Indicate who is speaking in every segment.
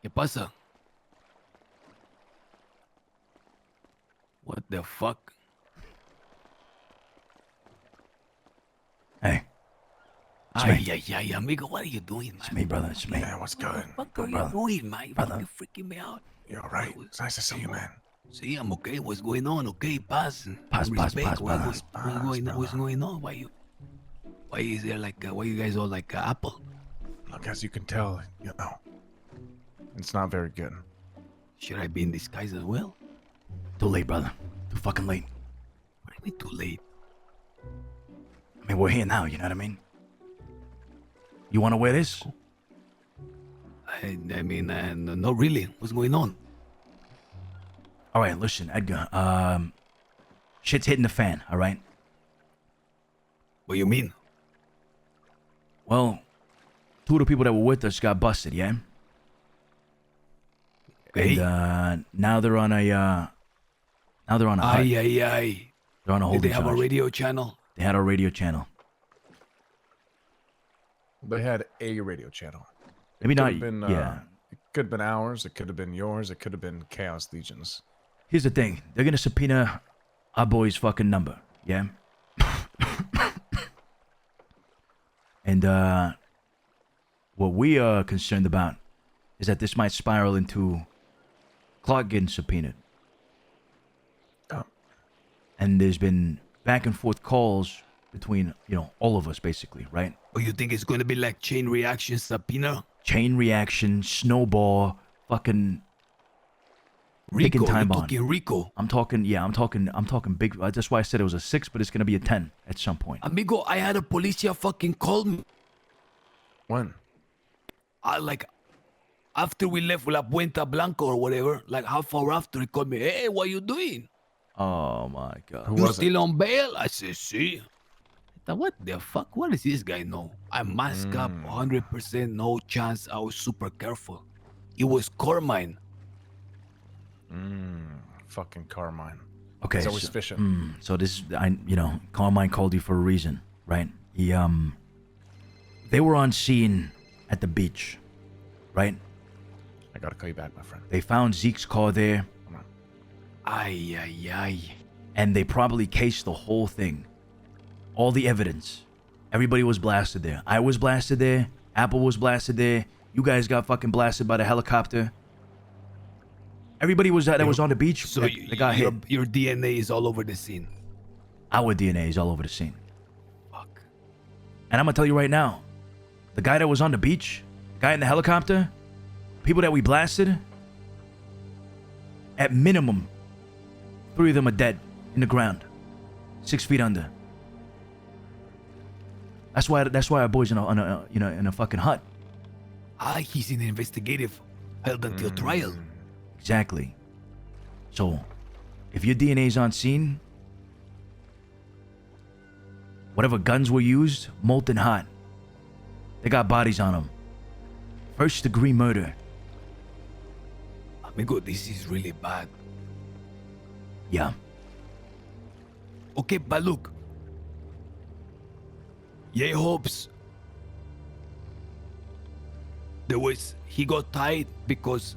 Speaker 1: ¿Qué pasa? What the fuck?
Speaker 2: Hey. It's me.
Speaker 1: Ay, amigo, what are you doing, man?
Speaker 2: It's me, brother. It's me.
Speaker 3: Yeah, what's good?
Speaker 1: What the fuck are
Speaker 2: brother.
Speaker 1: you doing, man? You
Speaker 2: Brother.
Speaker 1: fucking freaking me out.
Speaker 3: You all right? It's nice to see you, man.
Speaker 1: See, I'm okay. What's going on? Okay, pass.
Speaker 2: Pass,
Speaker 1: Respect.
Speaker 2: brother.
Speaker 1: What's going on? Why is there like, why you guys all like Apple?
Speaker 3: Look, as you can tell, you know, it's not very good.
Speaker 1: Should I be in disguise as well?
Speaker 2: Too late, brother. Too fucking late.
Speaker 1: What do you mean too late?
Speaker 2: I mean, we're here now, you know what I mean? You want to wear this?
Speaker 1: I mean, not really. What's going on?
Speaker 2: All right, listen, Edgar. Shit's hitting the fan, all right?
Speaker 1: What do you mean?
Speaker 2: Well, two of the people that were with us got busted, yeah?
Speaker 1: Okay.
Speaker 2: And now they're on a hut. They're on a holding
Speaker 1: Did they have a
Speaker 2: charge.
Speaker 1: radio channel?
Speaker 2: They had a radio channel.
Speaker 3: They had a radio channel.
Speaker 2: Maybe not.
Speaker 3: Could've been,
Speaker 2: yeah.
Speaker 3: It could have been ours. It could have been yours. It could have been Chaos Legion's.
Speaker 2: Here's the thing. They're gonna subpoena our boy's fucking number, yeah? And what we are concerned about is that this might spiral into Clark getting subpoenaed.
Speaker 3: Oh.
Speaker 2: And there's been back and forth calls between, all of us basically, right?
Speaker 1: Or you think it's going to be like chain reaction subpoena?
Speaker 2: Chain reaction, snowball, fucking
Speaker 1: Rico,
Speaker 2: time
Speaker 1: you're
Speaker 2: bomb.
Speaker 1: talking Rico.
Speaker 2: I'm talking big. That's why I said it was a 6, but it's gonna be a 10 at some point.
Speaker 1: Amigo, I had a policia fucking call me.
Speaker 3: When?
Speaker 1: After we left La Puente Blanca or whatever, like half hour after, he called me, hey, what you doing?
Speaker 2: Oh my god.
Speaker 3: Who
Speaker 1: You
Speaker 3: was
Speaker 1: still on bail? I said, see. I thought, what the fuck? What does this guy know? I mask up 100%, no chance. I was super careful. It was Carmine.
Speaker 3: Fucking Carmine.
Speaker 2: Okay.
Speaker 3: He's always
Speaker 2: so,
Speaker 3: fishing.
Speaker 2: so this, Carmine called you for a reason, right? They were on scene at the beach, right?
Speaker 3: I gotta call you back, my friend.
Speaker 2: They found Zeke's car there,
Speaker 3: Come on.
Speaker 1: Ay.
Speaker 2: and they probably cased the whole thing. All the evidence. Everybody was blasted there. I was blasted there. Apple was blasted there. You guys got fucking blasted by the helicopter. Everybody was that was on the beach.
Speaker 1: So
Speaker 2: they got hit.
Speaker 1: your DNA is all over the scene.
Speaker 2: Our DNA is all over the scene.
Speaker 1: Fuck.
Speaker 2: And I'm gonna tell you right now, the guy that was on the beach, the guy in the helicopter, people that we blasted, at minimum, 3 of them are dead in the ground, 6 feet under. That's why our boy's in a fucking hut.
Speaker 1: He's in investigative, held until trial.
Speaker 2: Exactly. So, if your DNA's on scene, whatever guns were used, molten hot. They got bodies on them. 1st-degree murder.
Speaker 1: Amigo, this is really bad.
Speaker 2: Yeah.
Speaker 1: Okay, but look. Ye hopes he got tied because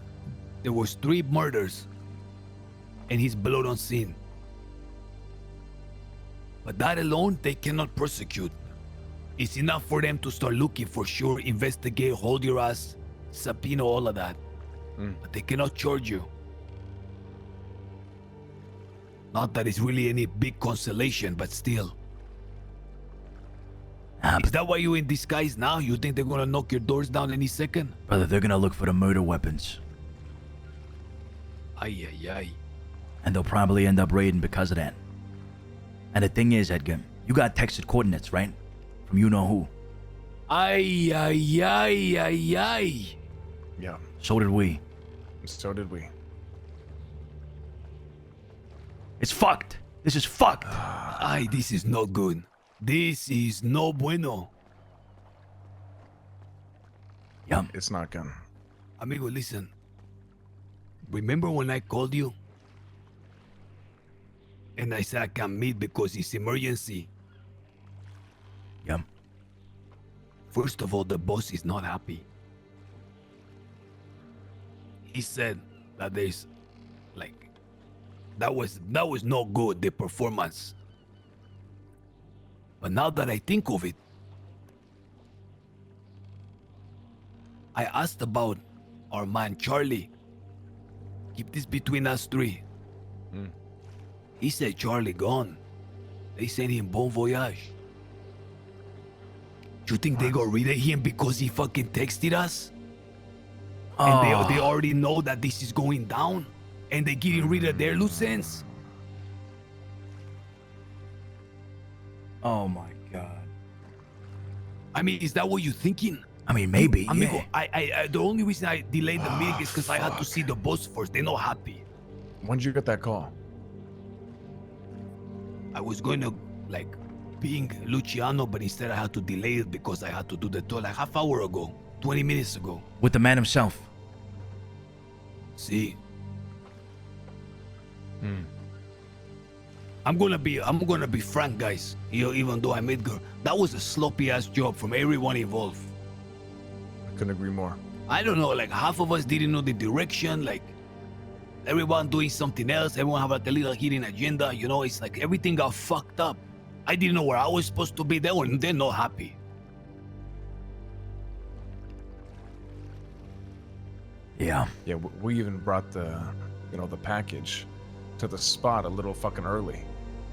Speaker 1: there was 3 murders and his blood on scene. But that alone, they cannot prosecute. It's enough for them to start looking for sure, investigate, hold your ass, subpoena, all of that. But they cannot charge you. Not that it's really any big consolation, but still. Is that why you in disguise now? You think they're gonna knock your doors down any second?
Speaker 2: Brother, they're gonna look for the murder weapons.
Speaker 1: Ay.
Speaker 2: And they'll probably end up raiding because of that. And the thing is, Edgar, you got texted coordinates, right? From you-know-who.
Speaker 1: Ay.
Speaker 3: Yeah,
Speaker 2: So did we.
Speaker 3: so did we.
Speaker 2: It's fucked. This is fucked.
Speaker 1: Ay, this is not good. This is no bueno.
Speaker 2: Yeah.
Speaker 3: It's not good.
Speaker 1: Amigo, listen. Remember when I called you? And I said I can't meet because it's emergency.
Speaker 2: Yeah.
Speaker 1: First of all, the boss is not happy. he said that there's like that was no good, the performance. But now that I think of it, I asked about our man Charlie. Keep this between us three. He said Charlie gone. They sent him bon voyage. You think they got rid of him because he fucking texted us? And they already know that this is going down? And they getting rid of their loose ends?
Speaker 2: Oh my god.
Speaker 1: I mean, is that what you're thinking?
Speaker 2: I mean, maybe,
Speaker 1: Amigo,
Speaker 2: yeah.
Speaker 1: I the only reason I delayed the meeting is because I had to see the boss first. They're not happy.
Speaker 3: When did you get that call?
Speaker 1: I was going to, like, ping Luciano, but instead I had to delay it because I had to do the tour like half hour ago, 20 minutes ago.
Speaker 2: With the man himself.
Speaker 1: See? I'm gonna be frank, guys. Even though I'm Edgar, that was a sloppy ass job from everyone involved.
Speaker 3: I couldn't agree more.
Speaker 1: I don't know, like half of us didn't know the direction, like everyone doing something else, everyone have like a little hidden agenda, you know, it's like everything got fucked up. I didn't know where I was supposed to be. They're not happy.
Speaker 2: Yeah.
Speaker 3: Yeah, we even brought the package to the spot a little fucking early.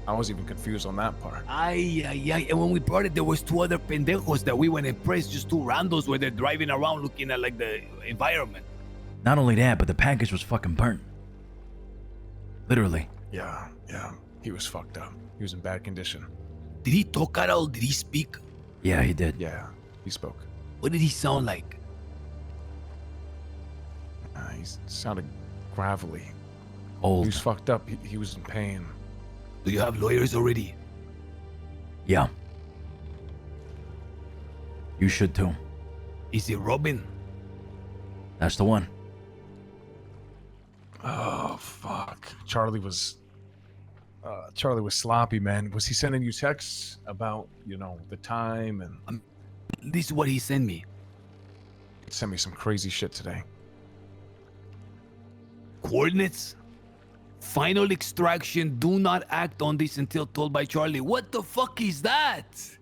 Speaker 3: I was even confused on that part.
Speaker 1: Ay. And when we brought it, there was two other pendejos that we went and pressed, just two randos where they're driving around looking at like the environment.
Speaker 2: Not only that, but the package was fucking burnt. Literally.
Speaker 3: Yeah. He was fucked up. He was in bad condition.
Speaker 1: Did he talk at all? Did he speak?
Speaker 2: Yeah, he did.
Speaker 3: Yeah, he spoke.
Speaker 1: What did he sound like?
Speaker 3: He sounded gravelly.
Speaker 2: Old.
Speaker 3: He was fucked up. He was in pain.
Speaker 1: Do you have lawyers already?
Speaker 2: Yeah. You should too.
Speaker 1: Is it Robin?
Speaker 2: That's the one.
Speaker 3: Oh, fuck. Charlie was sloppy, man. Was he sending you texts about, the time and...
Speaker 1: This is what he sent me.
Speaker 3: He sent me some crazy shit today.
Speaker 1: Coordinates? Final extraction. Do not act on this until told by Charlie. What the fuck is that?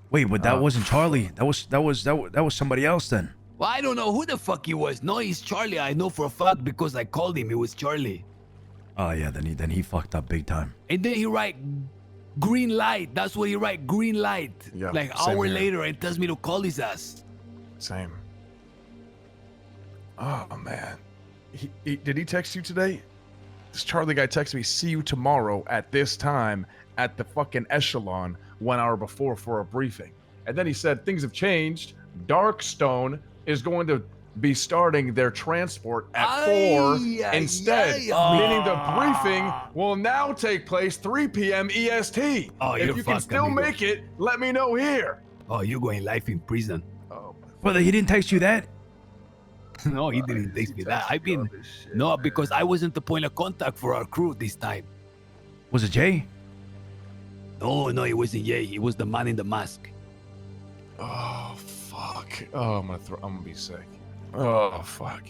Speaker 2: Wait, but that wasn't Charlie. That was somebody else then.
Speaker 1: Well, I don't know who the fuck he was. No, he's Charlie. I know for a fact because I called him. It was Charlie.
Speaker 2: Oh yeah, then he fucked up big time.
Speaker 1: And then he write green light. That's what he write. Green light.
Speaker 3: Yeah,
Speaker 1: like
Speaker 3: same
Speaker 1: hour
Speaker 3: here.
Speaker 1: later and tells me to call his ass.
Speaker 3: Same. Oh, man. Did he text you today? This Charlie guy texted me, see you tomorrow at this time at the fucking Echelon 1 hour before for a briefing. And then he said, things have changed. Darkstone is going to be starting their transport at 4 instead, meaning the briefing will now take place 3 p.m. EST.
Speaker 1: Oh,
Speaker 3: if
Speaker 1: you're
Speaker 3: you can
Speaker 1: fucked,
Speaker 3: still
Speaker 1: amigo.
Speaker 3: make it, let me know here.
Speaker 1: Oh, you're going life in prison.
Speaker 3: Oh,
Speaker 2: Brother, he didn't text you that?
Speaker 1: No, he didn't text me that. No, because I wasn't the point of contact for our crew this time.
Speaker 2: Was it Jay?
Speaker 1: No, it wasn't Ye. He was the man in the mask.
Speaker 3: Oh, fuck. Oh, I'm gonna be sick. Oh, fuck.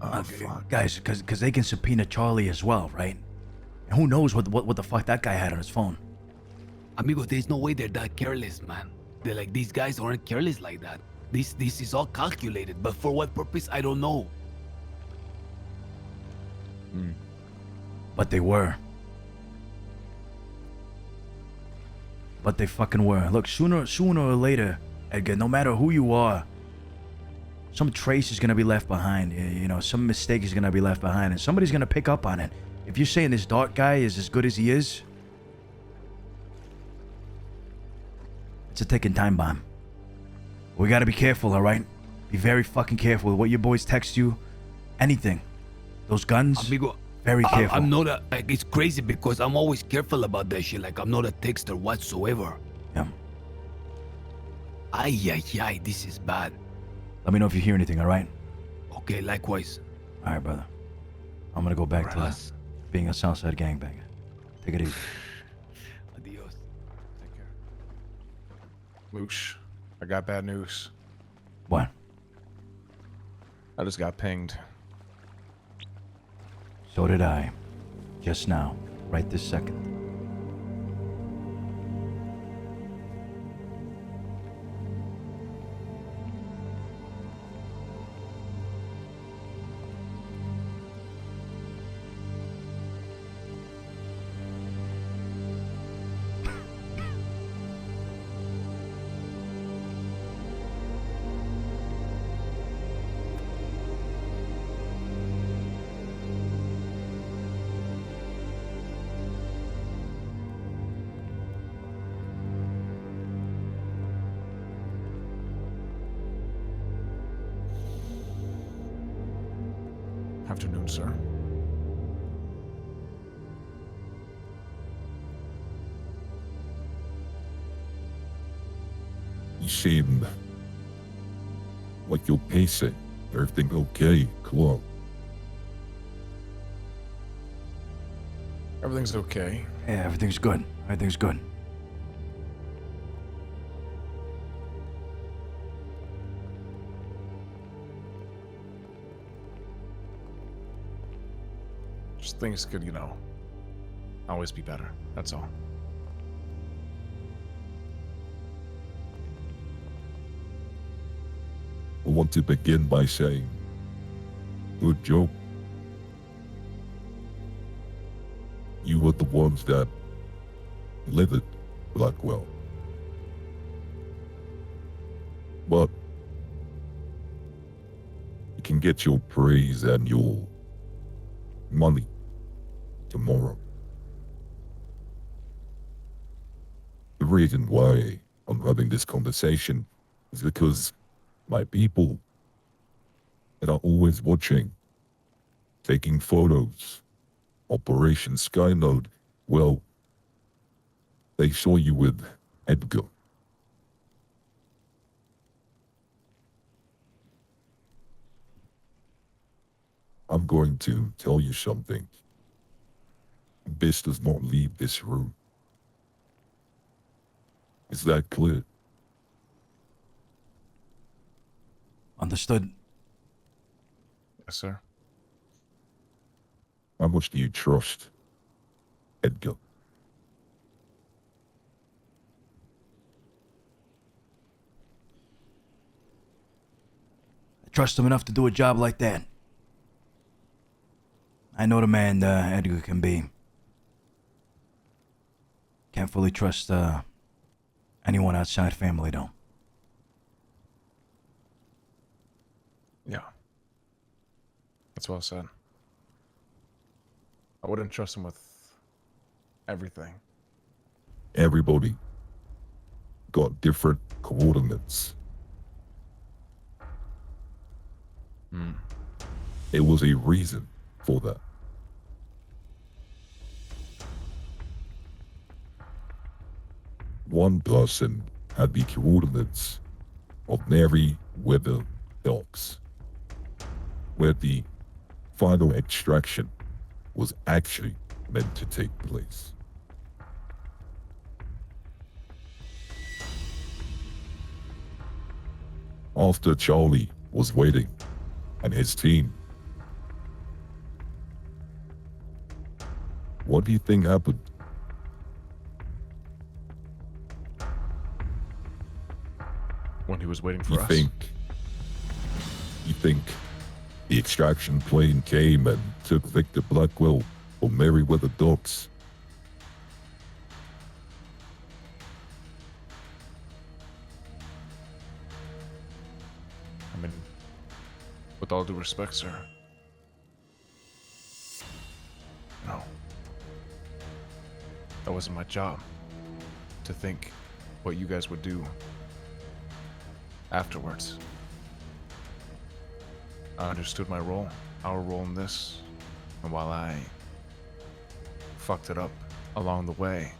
Speaker 3: Oh, fuck.
Speaker 2: Guys, because they can subpoena Charlie as well, right? And who knows what the fuck that guy had on his phone?
Speaker 1: Amigo, there's no way they're that careless, man. They're like, these guys aren't careless like that. This is all calculated, but for what purpose, I don't know.
Speaker 2: But they were. But they fucking were. Look, sooner or later, Edgar, no matter who you are, some trace is gonna be left behind. Some mistake is gonna be left behind, and somebody's gonna pick up on it. If you're saying this Dark guy is as good as he is, it's a ticking time bomb. We gotta be careful, alright? Be very fucking careful with what your boys text you. Anything. Those guns,
Speaker 1: Amigo,
Speaker 2: very careful.
Speaker 1: I'm not it's crazy because I'm always careful about that shit. Like, I'm not a texter whatsoever.
Speaker 2: Yeah.
Speaker 1: Ay, this is bad.
Speaker 2: Let me know if you hear anything, alright?
Speaker 1: Okay, likewise.
Speaker 2: Alright, brother. I'm gonna go back to being a Southside gangbanger. Take it easy.
Speaker 1: Adios.
Speaker 3: Take care. Luch, I got bad news.
Speaker 2: What?
Speaker 3: I just got pinged.
Speaker 2: So did I. Just now. Right this second.
Speaker 3: Afternoon, sir.
Speaker 4: You seem like you're pacing. Everything okay, Chloe?
Speaker 3: Everything's okay.
Speaker 2: Yeah, everything's good. Everything's good.
Speaker 3: Just things could, always be better. That's all.
Speaker 4: I want to begin by saying, good job. You were the ones that delivered Blackwell. But you can get your praise and your money tomorrow. The reason why I'm having this conversation is because my people that are always watching, taking photos, Operation Skynode, well, they saw you with Edgar. I'm going to tell you something. This does not leave this room. Is that clear?
Speaker 2: Understood.
Speaker 3: Yes, sir.
Speaker 4: How much do you trust Edgar?
Speaker 2: I trust him enough to do a job like that. I know the man Edgar can be. Can't fully trust anyone outside family, though.
Speaker 3: Yeah. That's well said. I wouldn't trust him with everything.
Speaker 4: Everybody got different coordinates. There was a reason for that. One person had the coordinates of Merryweather Docks, where the final extraction was actually meant to take place. After Charlie was waiting and his team, what do you think happened?
Speaker 3: When he was waiting for
Speaker 4: You
Speaker 3: us.
Speaker 4: think the extraction plane came and took Victor Blackwell from Merryweather Docks?
Speaker 3: I mean, with all due respect, sir. No. That wasn't my job. To think what you guys would do afterwards. I understood my role, our role in this, and while I fucked it up along the way,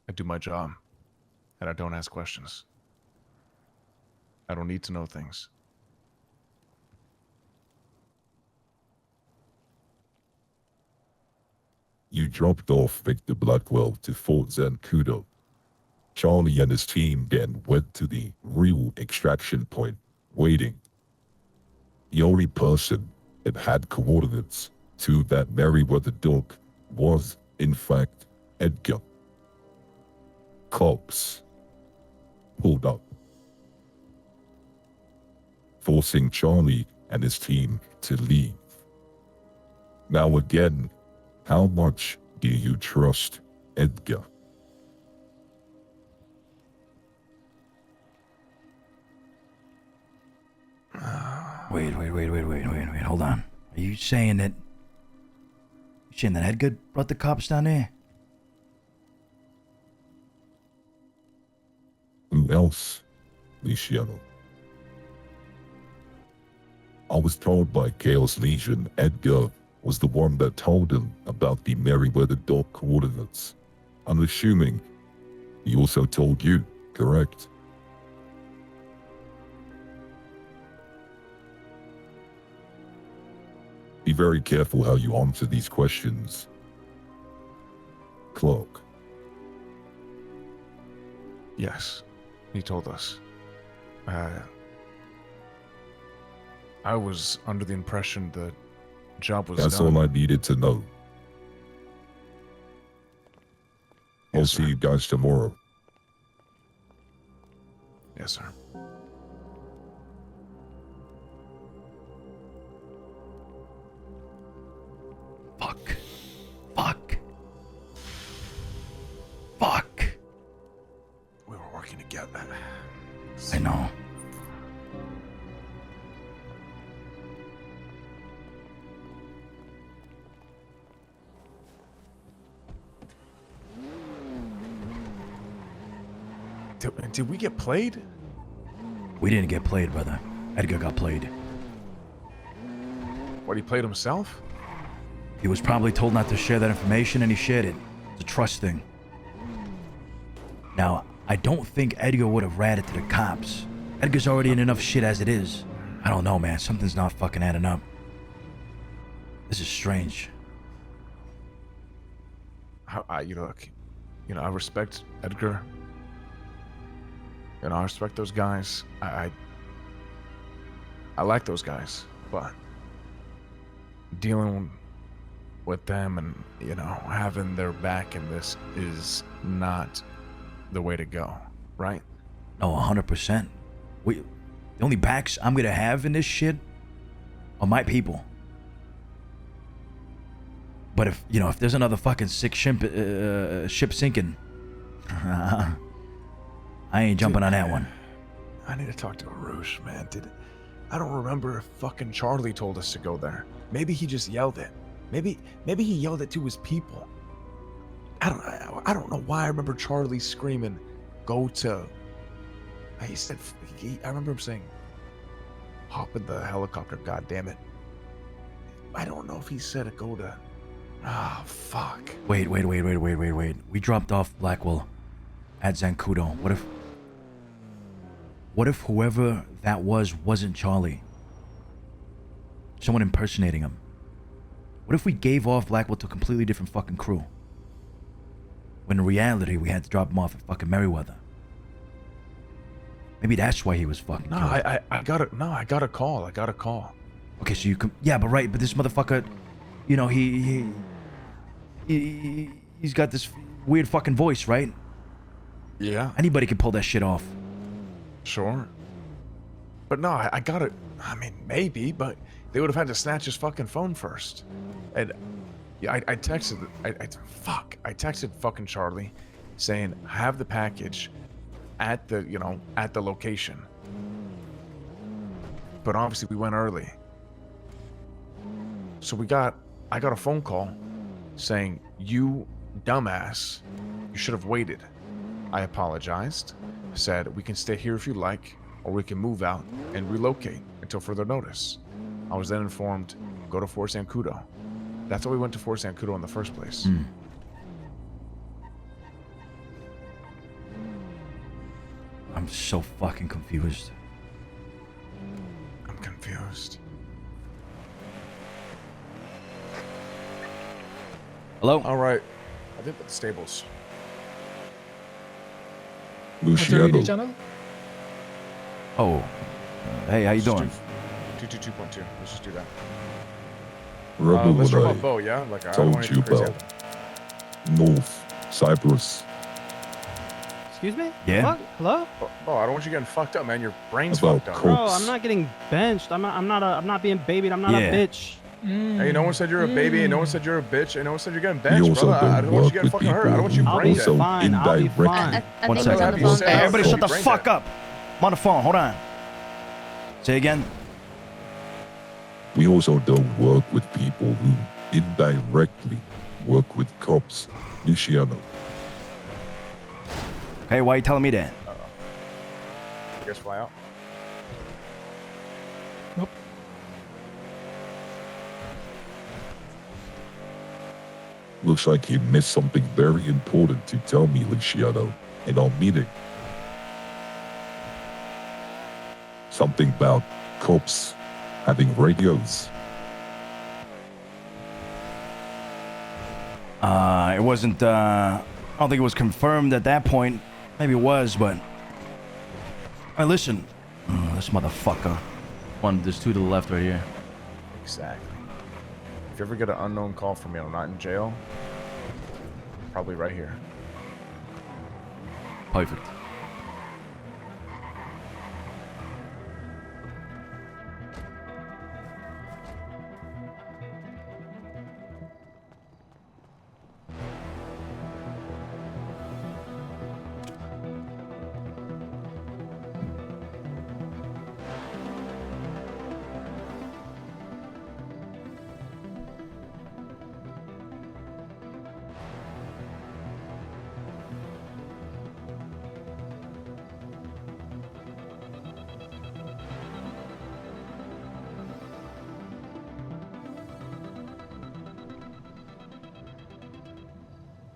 Speaker 3: I do my job, and I don't ask questions. I don't need to know things.
Speaker 4: You dropped off Victor Blackwell to Fort Zancudo. Charlie and his team then went to the real extraction point, waiting. The only person that had coordinates to that Meriwether dock was, in fact, Edgar. Cops pulled up, forcing Charlie and his team to leave. Now again, how much do you trust Edgar?
Speaker 2: Wait. Hold on. Are you saying that Edgar brought the cops down there?
Speaker 4: Who else, Luciano? I was told by Chaos Legion Edgar was the one that told him about the Meriwether dock coordinates. I'm assuming he also told you, correct? Be very careful how you answer these questions. Clark.
Speaker 3: Yes, he told us. I was under the impression the job was
Speaker 4: That's
Speaker 3: done.
Speaker 4: all I needed to know. I'll
Speaker 3: Yes,
Speaker 4: see
Speaker 3: sir.
Speaker 4: you guys tomorrow.
Speaker 3: Yes, sir.
Speaker 2: Fuck.
Speaker 3: We were working together.
Speaker 2: I know.
Speaker 3: Did we get played?
Speaker 2: We didn't get played, brother. Edgar got played.
Speaker 3: What, he played himself?
Speaker 2: He was probably told not to share that information, and he shared it. It's a trust thing. Now, I don't think Edgar would have ratted to the cops. Edgar's already in enough shit as it is. I don't know, man. Something's not fucking adding up. This is strange.
Speaker 3: I respect Edgar. I respect those guys. I like those guys, but dealing with them and, having their back in this is not the way to go, right?
Speaker 2: No, 100%. The only backs I'm gonna have in this shit are my people. But if there's another fucking sick ship sinking, I ain't jumping on that one.
Speaker 3: I need to talk to Arush, man. I don't remember if fucking Charlie told us to go there. Maybe he just yelled it. Maybe he yelled it to his people. I don't know why I remember Charlie screaming, "Go to." He said, I remember him saying, "Hop in the helicopter." God damn it. I don't know if he said go to. Ah, fuck.
Speaker 2: Wait. We dropped off Blackwell at Zancudo. What if whoever that wasn't Charlie? Someone impersonating him. What if we gave off Blackwell to a completely different fucking crew? When in reality, we had to drop him off at fucking Meriwether. Maybe that's why he was fucking
Speaker 3: No,
Speaker 2: killed.
Speaker 3: I got a call.
Speaker 2: Okay, so you can... Yeah, but this motherfucker... He's got this weird fucking voice, right?
Speaker 3: Yeah,
Speaker 2: Anybody can pull that shit off.
Speaker 3: sure. But no, I got it. I mean, maybe, but they would have had to snatch his fucking phone first. And yeah, I texted. I texted fucking Charlie, saying have the package at the location. But obviously we went early, so I got a phone call saying, "You dumbass, you should have waited." I apologized, said we can stay here if you like, or we can move out and relocate until further notice. I was then informed, go to Fort Zancudo. That's why we went to Fort Zancudo in the first place.
Speaker 2: I'm so fucking confused.
Speaker 3: I'm confused.
Speaker 2: Hello?
Speaker 3: All right. I think the stables.
Speaker 4: Luciano,
Speaker 2: Oh. Hey, how you doing?
Speaker 3: 222.2. Let's just do that.
Speaker 4: remember
Speaker 3: Let's drop
Speaker 4: when
Speaker 3: off Bo, yeah? Like, I don't
Speaker 4: told
Speaker 3: want
Speaker 4: you
Speaker 3: anything crazy
Speaker 4: about
Speaker 3: happen.
Speaker 4: North Cyprus
Speaker 5: Excuse me?
Speaker 2: Yeah?
Speaker 5: Fuck? Hello?
Speaker 3: Bo, I don't want you getting fucked up, man. Your brain's
Speaker 4: about
Speaker 3: fucked up.
Speaker 5: Bro,
Speaker 4: cops?
Speaker 5: I'm not getting benched. I'm not being babied. I'm not
Speaker 2: Yeah.
Speaker 5: a bitch.
Speaker 3: Hey, no one said you're a baby, and no one said you're a bitch, and no one said you're getting
Speaker 4: We
Speaker 3: benched,
Speaker 4: also
Speaker 3: brother. I
Speaker 4: don't
Speaker 3: don't want you
Speaker 4: work
Speaker 3: getting
Speaker 4: with
Speaker 3: fucking hurt. I
Speaker 4: people
Speaker 3: don't want you
Speaker 4: who
Speaker 5: I'll
Speaker 3: brain
Speaker 5: be
Speaker 3: dead.
Speaker 4: also
Speaker 5: fine. I'll be
Speaker 4: indirectly
Speaker 5: fine.
Speaker 6: I
Speaker 2: One
Speaker 6: think he's
Speaker 2: second.
Speaker 6: on the
Speaker 3: You
Speaker 6: phone,
Speaker 3: said-
Speaker 6: guys.
Speaker 2: Everybody shut the
Speaker 3: Brain
Speaker 2: fuck
Speaker 3: dead.
Speaker 2: up. I'm on the phone. Hold on. Say again.
Speaker 4: We also don't work with people who indirectly work with cops. Luciano,
Speaker 2: Hey, why are you telling me that?
Speaker 3: You guys fly out.
Speaker 4: looks like you missed something very important to tell me, Luciano, in our meeting. Something about cops having radios.
Speaker 2: It wasn't, I don't think it was confirmed at that point. Maybe it was, but... Hey, listen. This motherfucker. There's two to the left right here.
Speaker 3: Exactly. If you ever get an unknown call from me, I'm not in jail. Probably right here.
Speaker 2: Perfect.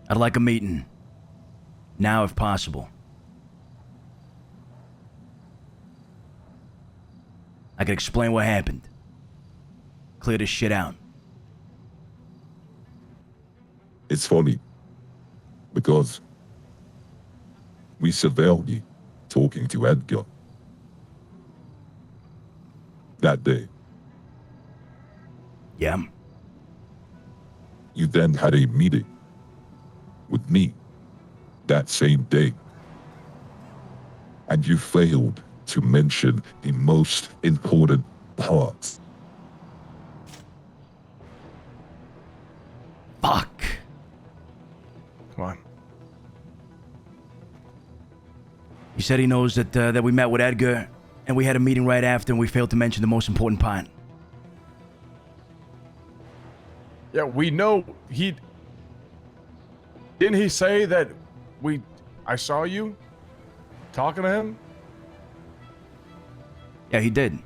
Speaker 2: I'd like a meeting. Now, if possible. I could explain what happened. Clear this shit out.
Speaker 4: It's funny because we surveilled you talking to Edgar that day.
Speaker 2: Yeah?
Speaker 4: You then had a meeting with me that same day. And you failed to mention the most important part.
Speaker 2: Fuck.
Speaker 3: Come on.
Speaker 2: He said he knows that we met with Edgar, and we had a meeting right after, and we failed to mention the most important part.
Speaker 3: Yeah, we know he... Didn't he say that I saw you talking to him?
Speaker 2: Yeah, he did.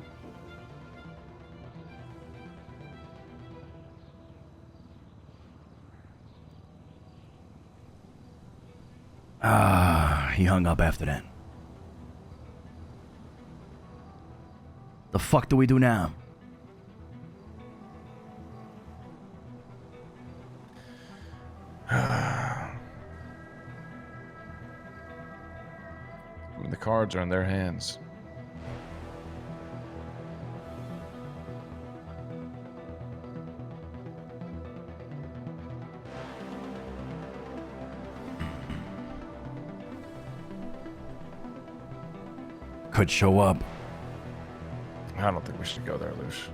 Speaker 2: He hung up after that. The fuck do we do now?
Speaker 3: I mean, the cards are in their hands.
Speaker 2: Could show up.
Speaker 3: I don't think we should go there, Luce.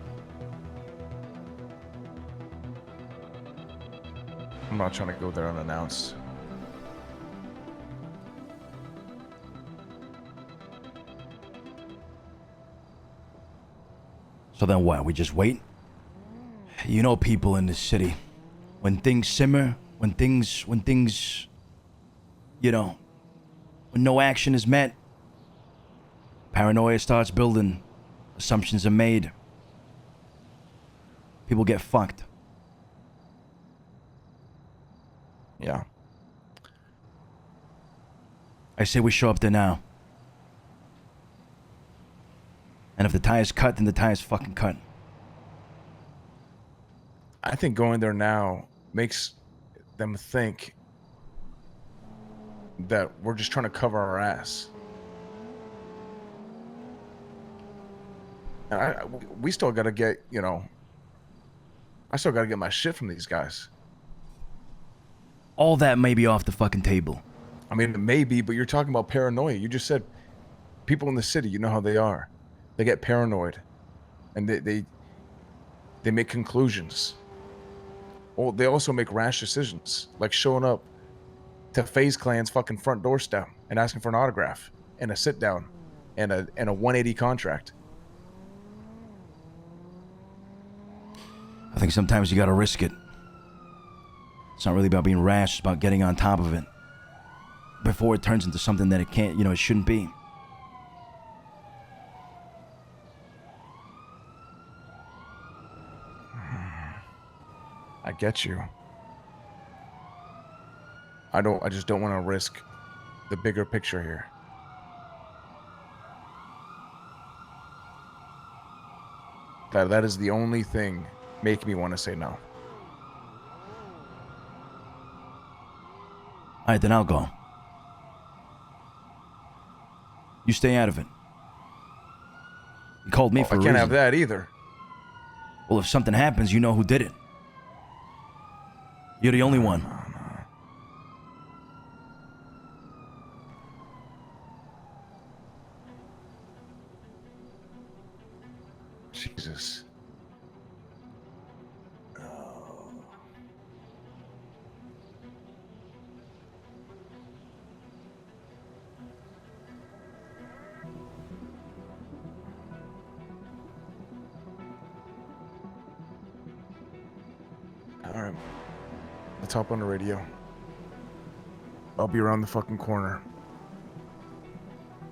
Speaker 3: I'm not trying to go there unannounced.
Speaker 2: So then what? We just wait? You know people in this city. When things simmer, when things, you know, when no action is met, paranoia starts building, assumptions are made. People get fucked.
Speaker 3: Yeah.
Speaker 2: I say we show up there now. And if the tire's cut, then the tire's fucking cut.
Speaker 3: I think going there now makes them think that we're just trying to cover our ass. And we still got to get, you know, I still got to get my shit from these guys.
Speaker 2: All that may be off the fucking table.
Speaker 3: I mean, it may be, but you're talking about paranoia. You just said people in the city, you know how they are. They get paranoid and they make conclusions. Well, they also make rash decisions, like showing up to FaZe Clan's fucking front doorstep and asking for an autograph and a sit down and a 180 contract.
Speaker 2: I think sometimes you gotta risk it. It's not really about being rash, it's about getting on top of it before it turns into something that it can't, you know, it shouldn't be.
Speaker 3: I get you. I just don't want to risk the bigger picture here. That is the only thing making me want to say no.
Speaker 2: Alright, then I'll go. You stay out of it. You called me for a
Speaker 3: I
Speaker 2: reason.
Speaker 3: can't have that either.
Speaker 2: Well, if something happens, you know who did it. You're the only one.
Speaker 3: Jesus. All right. Let's hop on the radio. I'll be around the fucking corner.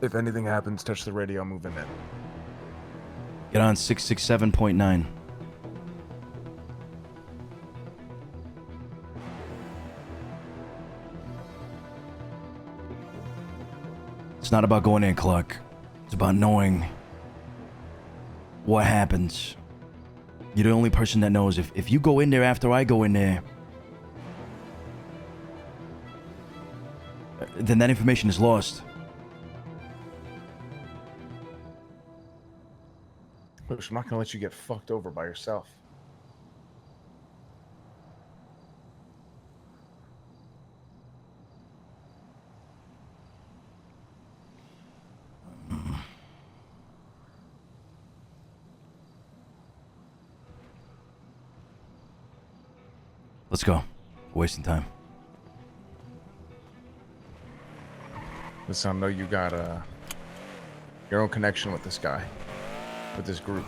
Speaker 3: If anything happens, touch the radio, I'm moving in.
Speaker 2: Get on 667.9. It's not about going in, Clark. It's about knowing what happens. You're the only person that knows. If you go in there after I go in there, then that information is lost.
Speaker 3: Look, I'm not gonna let you get fucked over by yourself.
Speaker 2: Let's go. We're wasting time.
Speaker 3: Listen, I know you got your own connection with this guy, with this group.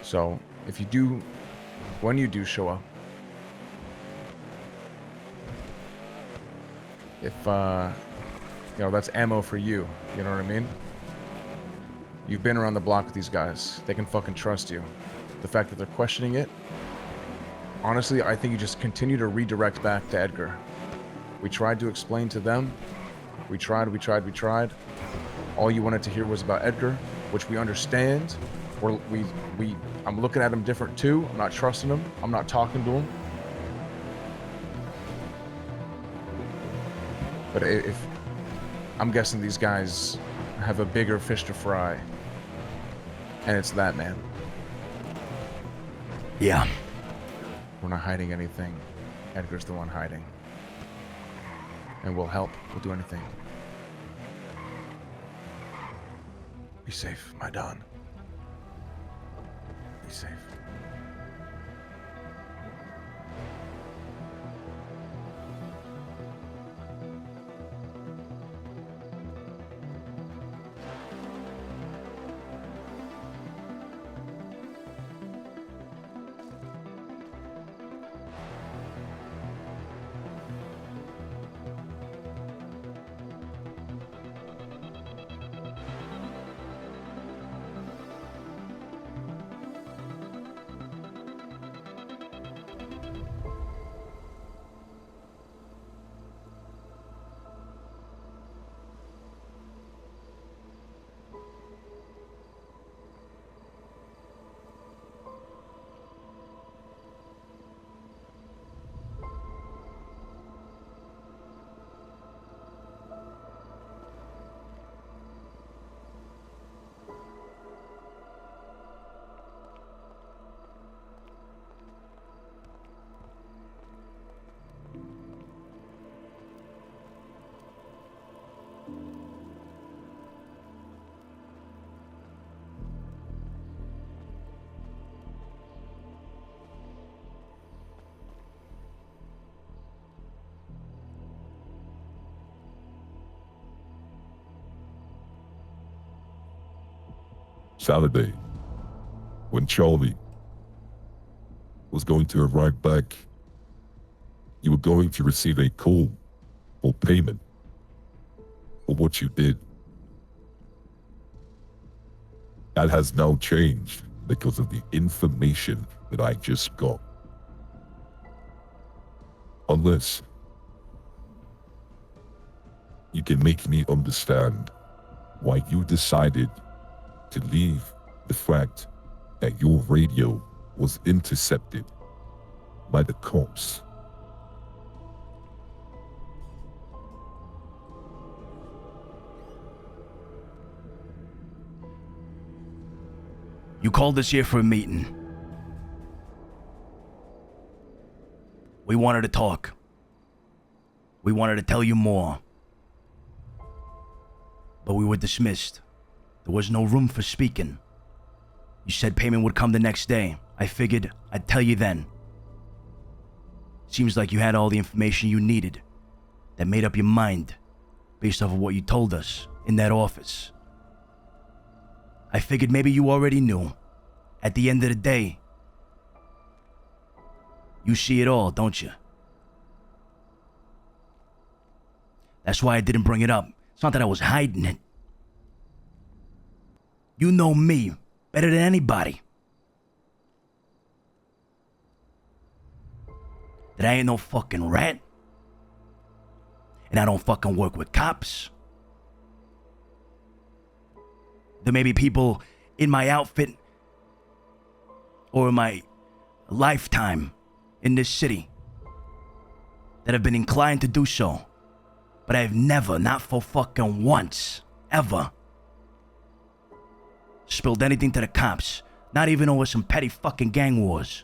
Speaker 3: So if you do, when you do show up, if you know, that's ammo for you. You know what I mean? You've been around the block with these guys. They can fucking trust you. The fact that they're questioning it, honestly, I think you just continue to redirect back to Edgar. We tried to explain to them. We tried. All you wanted to hear was about Edgar, which we understand. I'm looking at him different too. I'm not trusting him. I'm not talking to him. But if I'm guessing these guys have a bigger fish to fry, and it's that man.
Speaker 2: Yeah.
Speaker 3: We're not hiding anything. Edgar's the one hiding. And we'll help. We'll do anything. Be safe, my Don. Be safe.
Speaker 4: Saturday, when Charlie was going to arrive back, you were going to receive a call for payment for what you did. That has now changed because of the information that I just got. Unless you can make me understand why you decided to leave the fact that your radio was intercepted by the cops.
Speaker 2: You called us here for a meeting. We wanted to talk. We wanted to tell you more. But we were dismissed. There was no room for speaking. You said payment would come the next day. I figured I'd tell you then. Seems like you had all the information you needed. That made up your mind based off of what you told us in that office. I figured maybe you already knew. At the end of the day, you see it all, don't you? That's why I didn't bring it up. It's not that I was hiding it. You know me better than anybody. That I ain't no fucking rat. And I don't fucking work with cops. There may be people in my outfit or in my lifetime in this city that have been inclined to do so. But I've never, not for fucking once, ever, spilled anything to the cops. Not even over some petty fucking gang wars.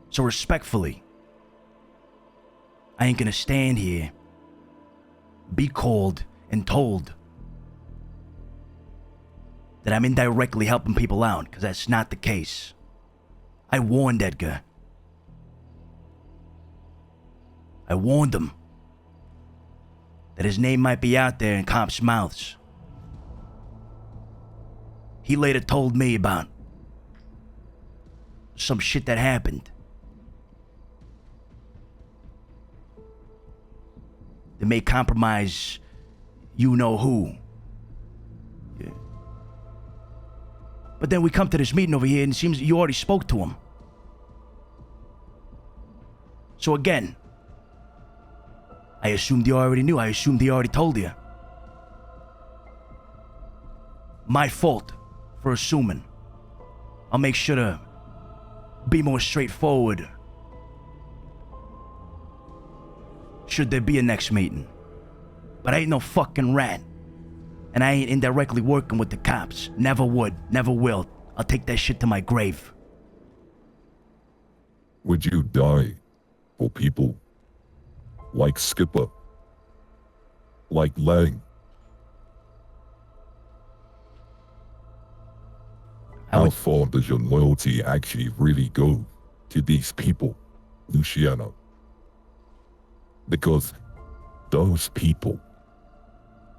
Speaker 2: So respectfully, I ain't gonna stand here, be called and told that I'm indirectly helping people out, because that's not the case. I warned Edgar. I warned him that his name might be out there in cops' mouths. He later told me about some shit that happened. That may compromise you know who. Yeah. But then we come to this meeting over here and it seems you already spoke to him. So again, I assumed you already knew. I assumed he already told you. My fault for assuming. I'll make sure to be more straightforward should there be a next meeting. But I ain't no fucking rat. And I ain't indirectly working with the cops. Never would, never will. I'll take that shit to my grave.
Speaker 4: Would you die for people like Skipper, like Lang? How far does your loyalty actually really go to these people, Luciano? Because those people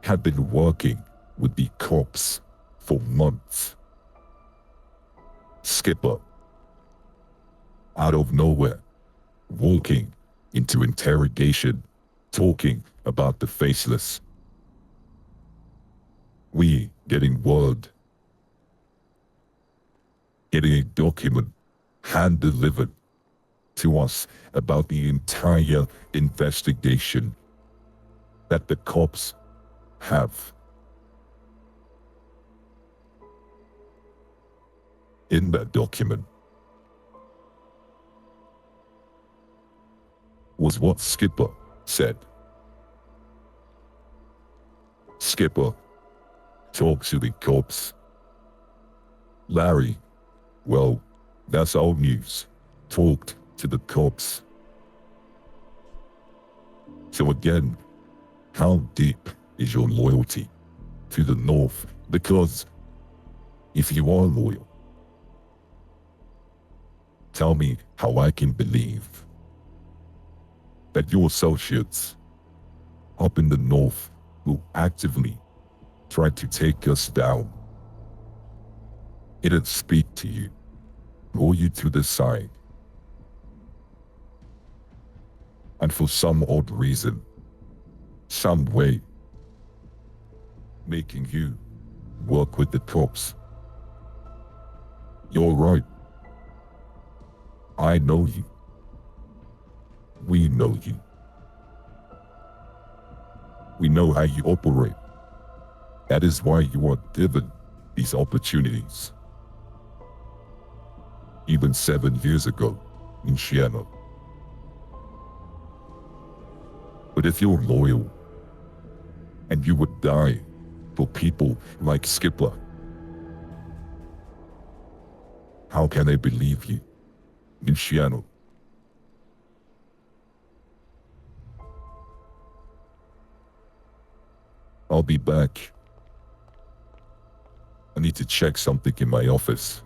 Speaker 4: have been working with the cops for months. Skipper, out of nowhere, walking into interrogation, talking about the Faceless. We getting word, getting a document hand-delivered to us about the entire investigation that the cops have. In that document was what Skipper said. Skipper talks to the cops. Larry, well, that's old news, talked to the cops. So again, how deep is your loyalty to the North? Because if you are loyal, tell me how I can believe that your associates up in the North will actively tried to take us down. He didn't speak to you, pull you to the side. And for some odd reason, some way, making you work with the cops. You're right. I know you. We know you. We know how you operate. That is why you are given these opportunities. Even 7 years ago, Luciano. But if you're loyal, and you would die for people like Skipper, how can they believe you, Luciano? I'll be back. I need to check something in my office.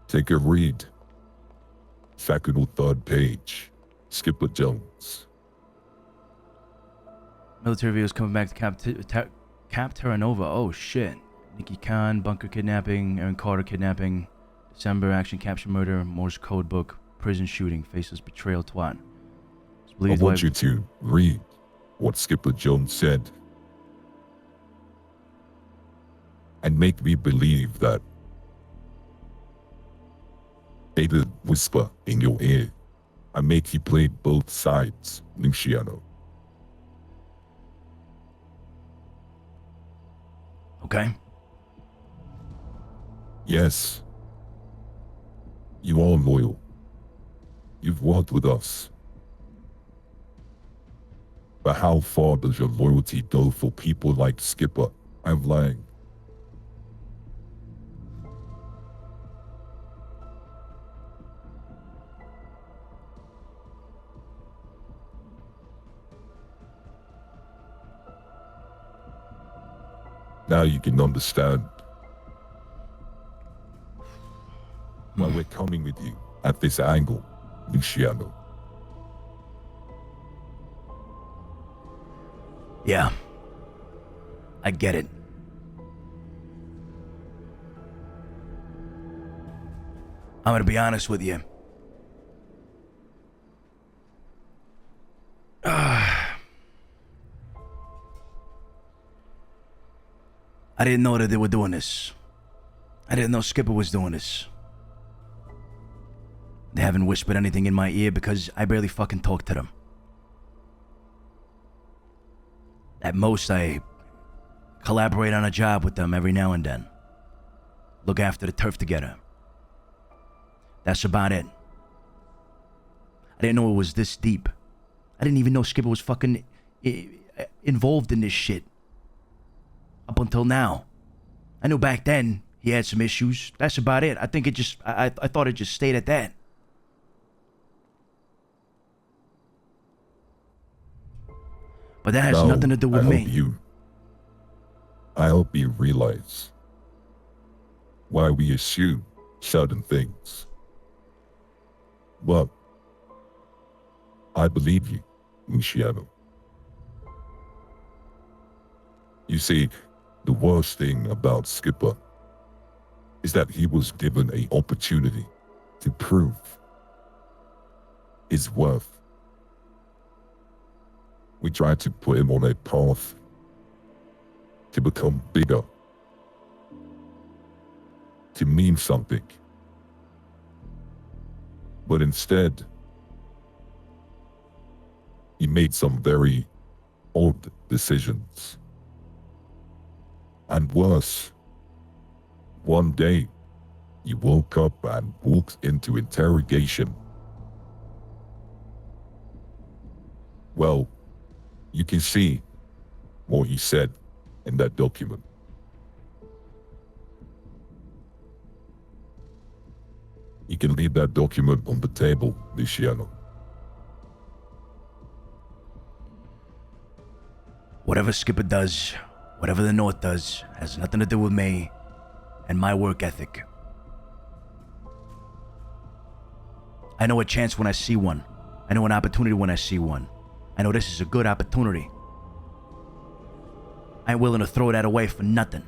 Speaker 4: Take a read. Second or third page. Skipper Jones.
Speaker 2: Military vehicles coming back to Cap Terra Nova. Oh shit. Nikki Khan, bunker kidnapping, Aaron Carter kidnapping, December action capture murder, Morse code book, prison shooting, faceless betrayal twat.
Speaker 4: I want you to read what Skipper Jones said. And make me believe that they did whisper in your ear. I make you play both sides, Luciano.
Speaker 2: Okay.
Speaker 4: Yes. You are loyal. You've worked with us. But how far does your loyalty go for people like Skipper? I'm lying. Now you can understand why we're coming with you at this angle, Luciano.
Speaker 2: Yeah. I get it. I'm gonna be honest with you. I didn't know that they were doing this. I didn't know Skipper was doing this. They haven't whispered anything in my ear because I barely fucking talk to them. At most, I collaborate on a job with them every now and then. Look after the turf together. That's about it. I didn't know it was this deep. I didn't even know Skipper was fucking involved in this shit. Up until now. I knew back then he had some issues. That's about it. I think it just, I thought it just stayed at that. But that has nothing to do with me.
Speaker 4: I hope you realize why we assume certain things. But I believe you, Luciano. You see, the worst thing about Skipper is that he was given an opportunity to prove his worth. We tried to put him on a path to become bigger, to mean something. But instead, he made some very odd decisions. And worse, one day, he woke up and walked into interrogation. Well, you can see what he said in that document. You can leave that document on the table, Luciano.
Speaker 2: Whatever Skipper does, whatever the North does, has nothing to do with me and my work ethic. I know a chance when I see one. I know an opportunity when I see one. I know this is a good opportunity. I ain't willing to throw that away for nothing.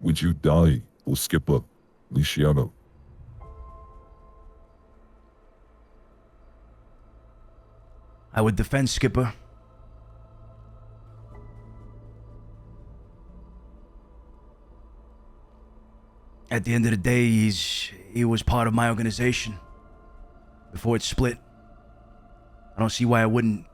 Speaker 4: Would you die or Skipper, Luciano?
Speaker 2: I would defend Skipper. At the end of the day, he was part of my organization before it split. I don't see why I wouldn't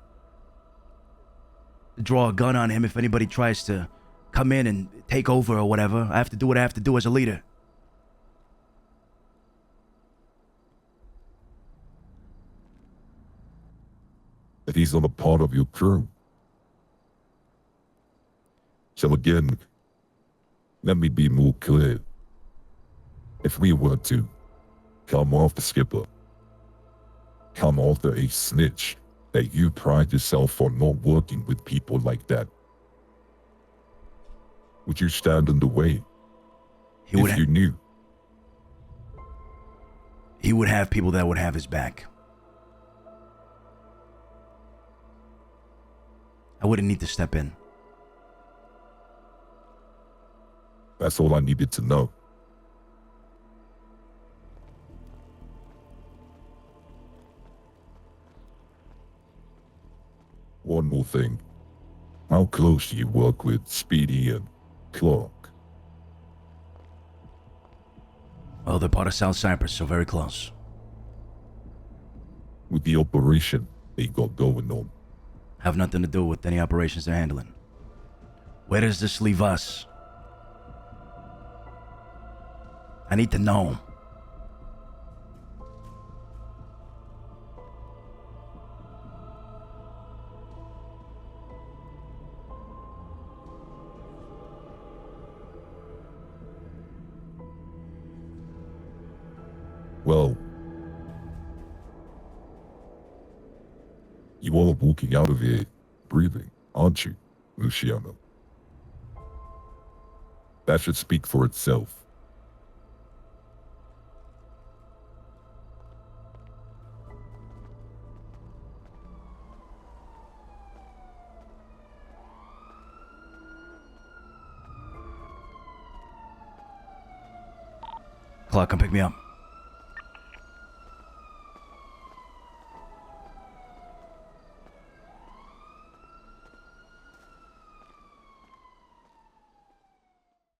Speaker 2: draw a gun on him if anybody tries to come in and take over or whatever. I have to do what I have to do as a leader.
Speaker 4: That he's not a part of your crew. So again, let me be more clear. If we were to come after Skipper, come after a snitch that you pride yourself on not working with people like that, would you stand in the way? If you knew?
Speaker 2: He would have people that would have his back. I wouldn't need to step in.
Speaker 4: That's all I needed to know. One more thing. How close do you work with Speedy and Clark?
Speaker 2: Well, they're part of South Cyprus, so very close.
Speaker 4: With the operation they got going on?
Speaker 2: Have nothing to do with any operations they're handling. Where does this leave us? I need to know.
Speaker 4: Well, you all are walking out of here breathing, aren't you, Luciano? That should speak for itself.
Speaker 2: Clark, come pick me up.